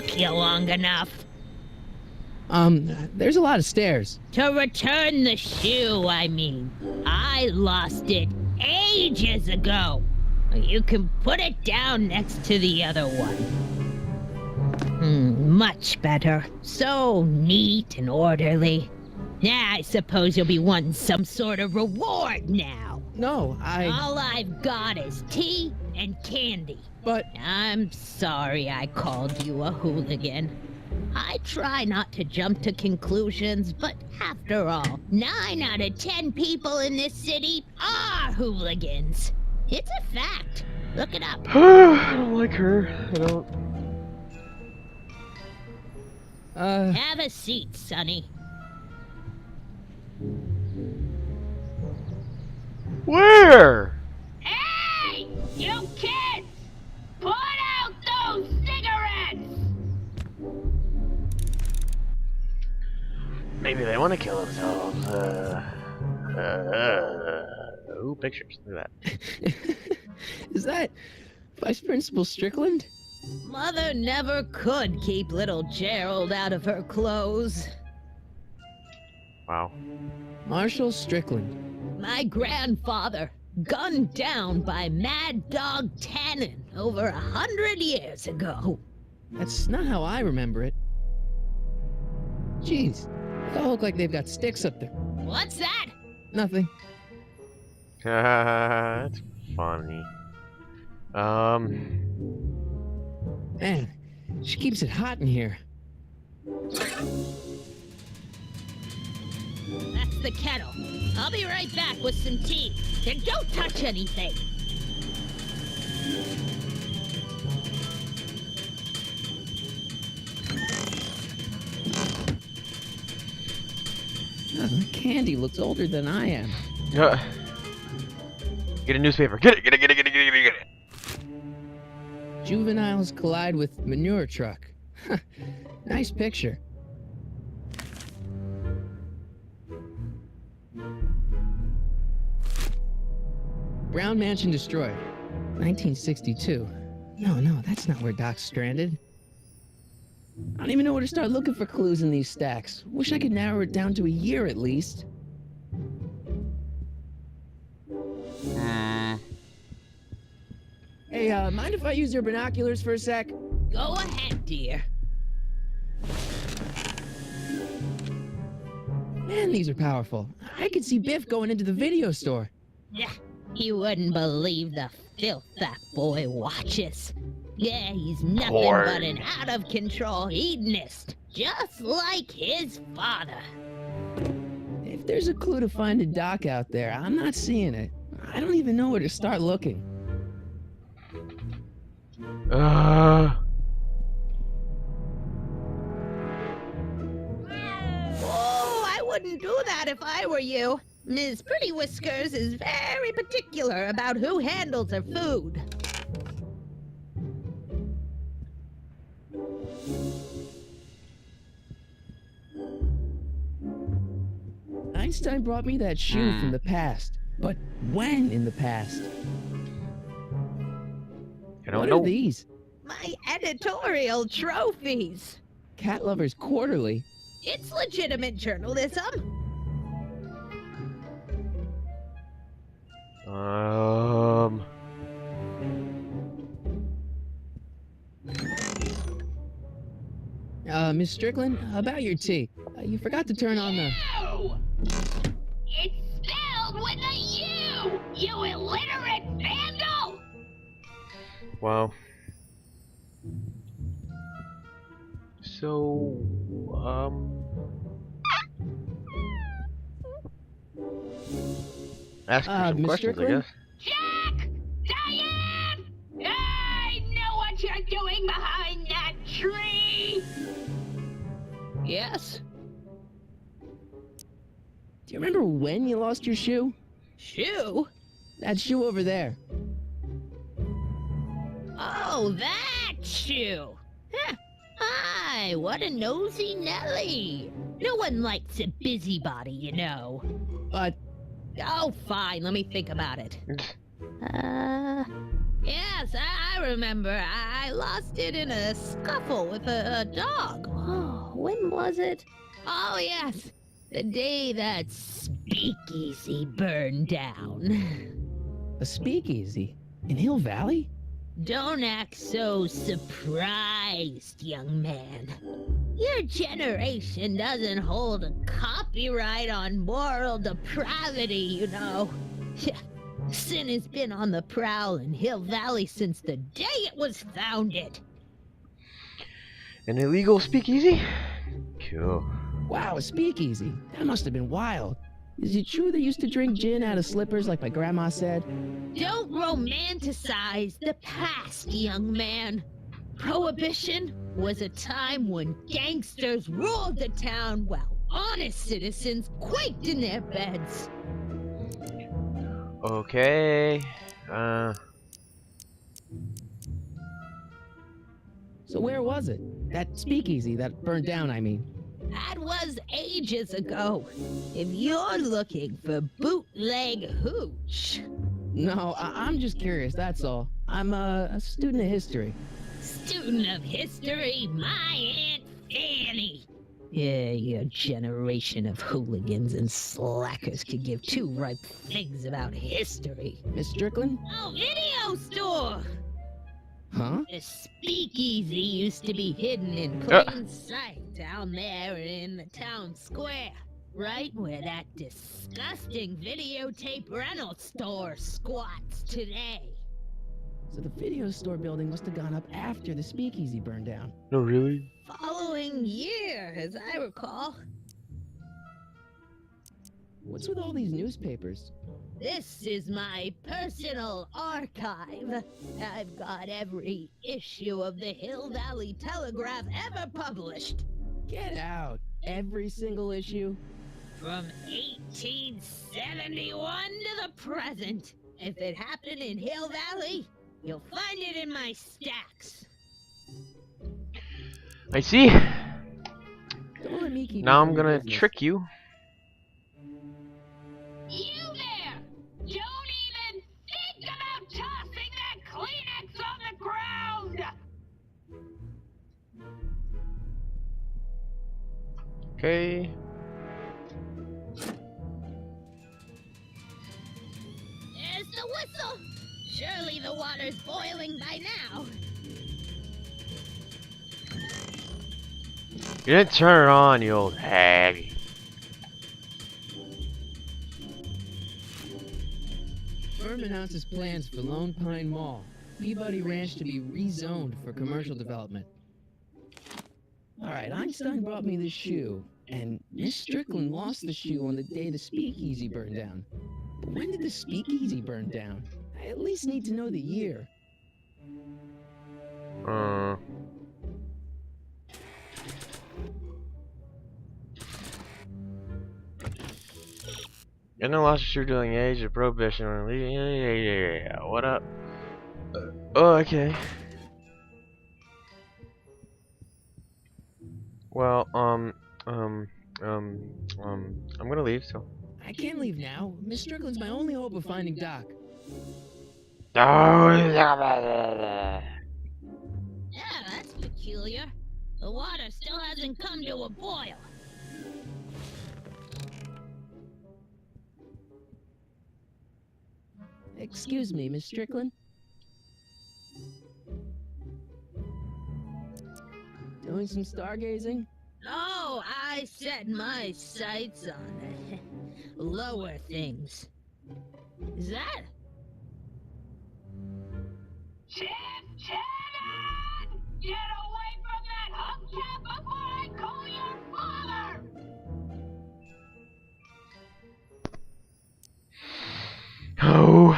took you long enough. There's a lot of stairs. To return the shoe, I mean. I lost it ages ago. You can put it down next to the other one. Much better. So neat and orderly. Now I suppose you'll be wanting some sort of reward now. No, All I've got is tea and candy. But... I'm sorry I called you a hooligan. I try not to jump to conclusions, but after all, 9 out of 10 people in this city are hooligans. It's a fact. Look it up. I don't like her. I don't... Have a seat, Sonny. Where? Hey! You kids! Put out those cigarettes! Maybe they want to kill themselves. Ooh, pictures. Look at that. Is that Vice Principal Strickland? Mother never could keep little Gerald out of her clothes. Wow. Marshall Strickland. My grandfather, gunned down by Mad Dog Tannen over 100 years ago. That's not how I remember it. Jeez, they all look like they've got sticks up there. What's that? Nothing. That's funny. Man, she keeps it hot in here. That's the kettle. I'll be right back with some tea. And don't touch anything. The candy looks older than I am. Get a newspaper. Get it. Get it. Get it. Get it. Get it. Get it. Juveniles collide with manure truck. Nice picture. Brown Mansion destroyed. 1962. No, that's not where Doc's stranded. I don't even know where to start looking for clues in these stacks. Wish I could narrow it down to a year at least. Hey, mind if I use your binoculars for a sec? Go ahead, dear. Man, these are powerful. I could see Biff going into the video store. Yeah, you wouldn't believe the filth that boy watches. Yeah, he's nothing Porn. but an out-of-control hedonist, just like his father. If there's a clue to finding Doc out there, I'm not seeing it. I don't even know where to start looking. Oh, I wouldn't do that if I were you. Ms. Pretty Whiskers is very particular about who handles her food. Einstein brought me that shoe from the past. But when in the past? I don't What know. are these? My editorial trophies. Cat Lovers Quarterly. It's legitimate journalism. Miss Strickland, about your tea. You forgot to turn on the... U! It's spelled with a U! You illiterate vandal! Wow. So, ask her some Miss questions, I Strickland? guess. Jack! Diane! I know what you're doing behind that tree! Yes? Do you remember when you lost your shoe? Shoe? That shoe over there. Oh, that shoe! Huh. Hi, what a nosy Nelly! No one likes a busybody, you know. But Oh, fine, let me think about it. Yes, I remember. I lost it in a scuffle with a dog. Oh, when was it? Oh, yes. The day that speakeasy burned down. A speakeasy? In Hill Valley? Don't act so surprised, young man. Your generation doesn't hold a copyright on moral depravity, you know. Sin has been on the prowl in Hill Valley since the day it was founded. An illegal speakeasy? Cool. Wow, a speakeasy. That must have been wild. Is it true they used to drink gin out of slippers like my grandma said? Don't romanticize the past, young man. Prohibition was a time when gangsters ruled the town while honest citizens quaked in their beds. Okay. So where was it? That speakeasy that burned down, I mean. That was ages ago. If you're looking for bootleg hooch. No, I'm just curious, that's all. I'm a student of history. Student of history, my Aunt Fanny. Yeah, your generation of hooligans and slackers could give two ripe figs about history. Miss Strickland? Oh, video store! Huh? The speakeasy used to be hidden in plain sight down there in the town square. Right where that disgusting videotape rental store squats today. So the video store building must have gone up after the speakeasy burned down. No, really? Following year, as I recall. What's with all these newspapers? This is my personal archive. I've got every issue of the Hill Valley Telegraph ever published. Get out. Every single issue? From 1871 to the present. If it happened in Hill Valley, you'll find it in my stacks. I see. Don't let me keep Now you I'm from your gonna business. trick you. You there! Don't even think about tossing that Kleenex on the ground! Okay. There's the whistle! Surely the water's boiling by now. You didn't turn it on, you old hag. Firm announces plans for Lone Pine Mall, Peabody Ranch to be rezoned for commercial development. Alright, Einstein brought me this shoe, and Miss Strickland lost the shoe on the day the speakeasy burned down. But when did the speakeasy burn down? I at least need to know the year. In the lost shoe during the age of prohibition. Yeah. What up? Oh, okay. Well, I'm gonna leave, so. I can't leave now. Miss Strickland's my only hope of finding Doc. Yeah, that's peculiar. The water still hasn't come to a boil. Excuse me, Miss Strickland? Doing some stargazing? Oh, I set my sights on lower things. Is that? Shannon! Get away from that hubcap before I call your father! Oh.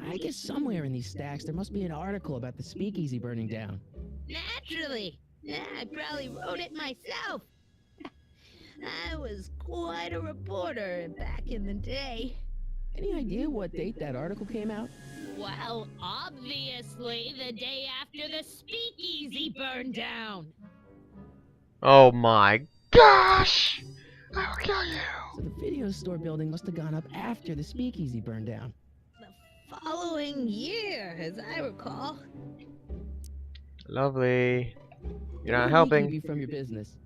I guess somewhere in these stacks there must be an article about the speakeasy burning down. Naturally. Yeah, I probably wrote it myself. I was quite a reporter back in the day. Any idea what date that article came out? Well, obviously the day after the speakeasy burned down. Oh my gosh! I will kill you. So the video store building must have gone up after the speakeasy burned down. The following year, as I recall. Lovely. You're not Don't keep helping. you from your business.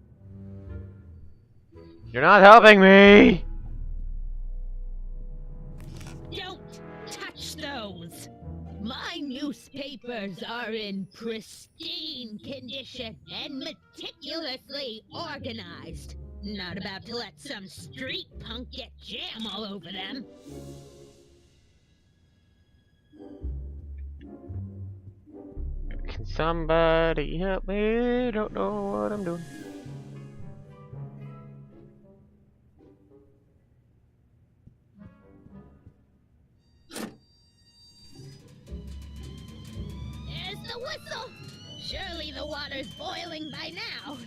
You're not helping me! Don't touch those! My newspapers are in pristine condition and meticulously organized. Not about to let some street punk get jam all over them. Can somebody help me? Don't know what I'm doing. There's the whistle! Surely the water's boiling by now.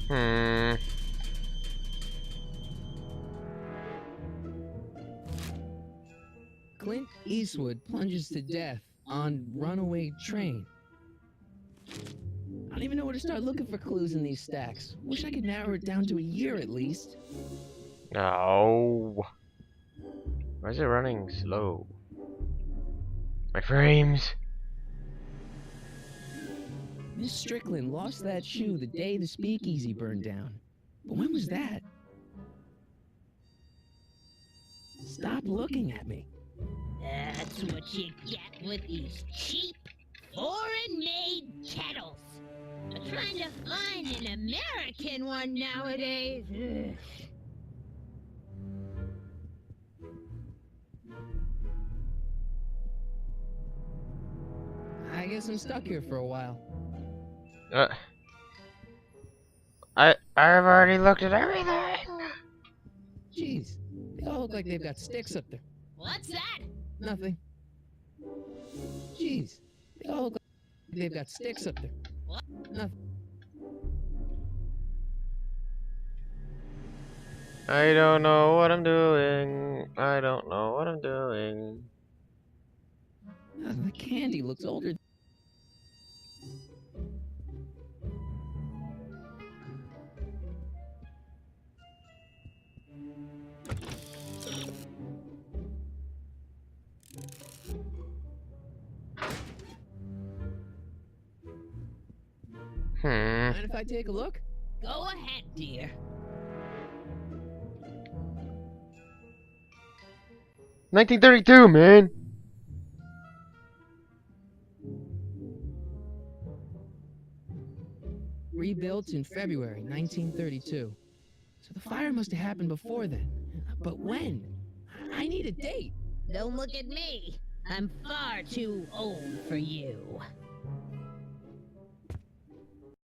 Hmm. Clint Eastwood plunges to death on runaway train. I don't even know where to start looking for clues in these stacks. Wish I could narrow it down to a year at least. No. Why is it running slow? My frames. Miss Strickland lost that shoe the day the speakeasy burned down. But when was that? Stop looking at me. That's what you get with these cheap, foreign-made kettles. Trying to find an American one nowadays. Ugh. I guess I'm stuck here for a while. I've already looked at everything. Jeez, they all look like they've got sticks up there. What's that? Nothing. Jeez, they all look like they've got sticks up there. Nothing. I don't know what I'm doing. I don't know what I'm doing. The candy looks older. Mind if I take a look? Go ahead, dear. $1932, man. Rebuilt in February 1932. So the fire must have happened before then. But when? I need a date. Don't look at me. I'm far too old for you.